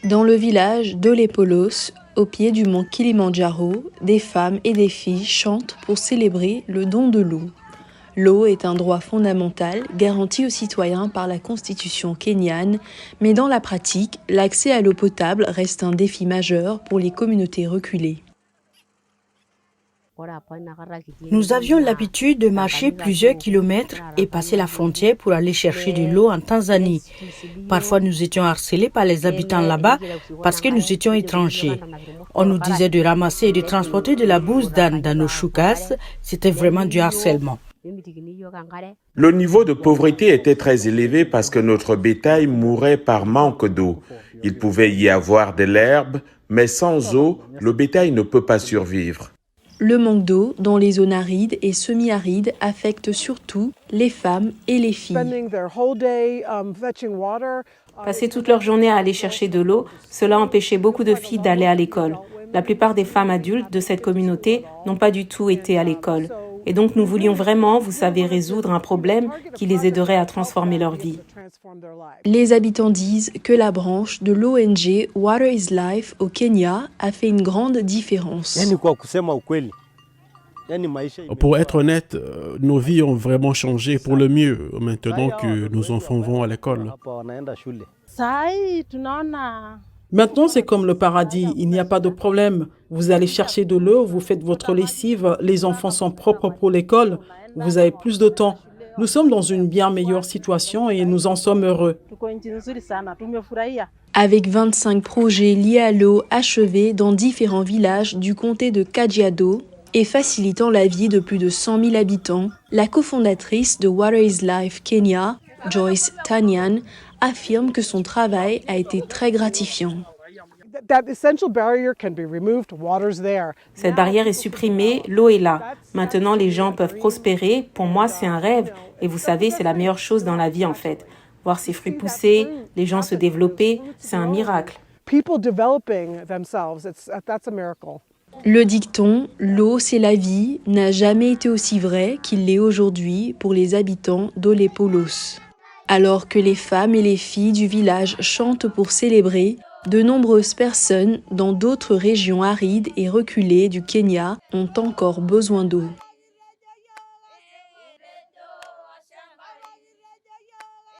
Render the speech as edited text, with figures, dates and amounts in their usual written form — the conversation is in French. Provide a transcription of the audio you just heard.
Dans le village d'Olepolos, au pied du mont Kilimandjaro, des femmes et des filles chantent pour célébrer le don de l'eau. L'eau est un droit fondamental garanti aux citoyens par la constitution kenyane, mais dans la pratique, l'accès à l'eau potable reste un défi majeur pour les communautés reculées. Nous avions l'habitude de marcher plusieurs kilomètres et passer la frontière pour aller chercher de l'eau en Tanzanie. Parfois, nous étions harcelés par les habitants là-bas parce que nous étions étrangers. On nous disait de ramasser et de transporter de la bouse d'âne dans nos choucas. C'était vraiment du harcèlement. Le niveau de pauvreté était très élevé parce que notre bétail mourait par manque d'eau. Il pouvait y avoir de l'herbe, mais sans eau, le bétail ne peut pas survivre. Le manque d'eau dans les zones arides et semi-arides affecte surtout les femmes et les filles. Passer toute leur journée à aller chercher de l'eau, cela empêchait beaucoup de filles d'aller à l'école. La plupart des femmes adultes de cette communauté n'ont pas du tout été à l'école. Et donc nous voulions vraiment, vous savez, résoudre un problème qui les aiderait à transformer leur vie. Les habitants disent que la branche de l'ONG Water is Life au Kenya a fait une grande différence. Pour être honnête, nos vies ont vraiment changé pour le mieux maintenant que nos enfants vont à l'école. Maintenant, c'est comme le paradis, il n'y a pas de problème. Vous allez chercher de l'eau, vous faites votre lessive, les enfants sont propres pour l'école, vous avez plus de temps. Nous sommes dans une bien meilleure situation et nous en sommes heureux. Avec 25 projets liés à l'eau achevés dans différents villages du comté de Kajiado et facilitant la vie de plus de 100 000 habitants, la cofondatrice de Water is Life Kenya, Joyce Tanyan, affirme que son travail a été très gratifiant. Cette barrière est supprimée, l'eau est là. Maintenant, les gens peuvent prospérer. Pour moi, c'est un rêve. Et vous savez, c'est la meilleure chose dans la vie, en fait. Voir ses fruits pousser, les gens se développer, c'est un miracle. Le dicton « l'eau, c'est la vie » n'a jamais été aussi vrai qu'il l'est aujourd'hui pour les habitants d'Olepolos. Alors que les femmes et les filles du village chantent pour célébrer, de nombreuses personnes dans d'autres régions arides et reculées du Kenya ont encore besoin d'eau.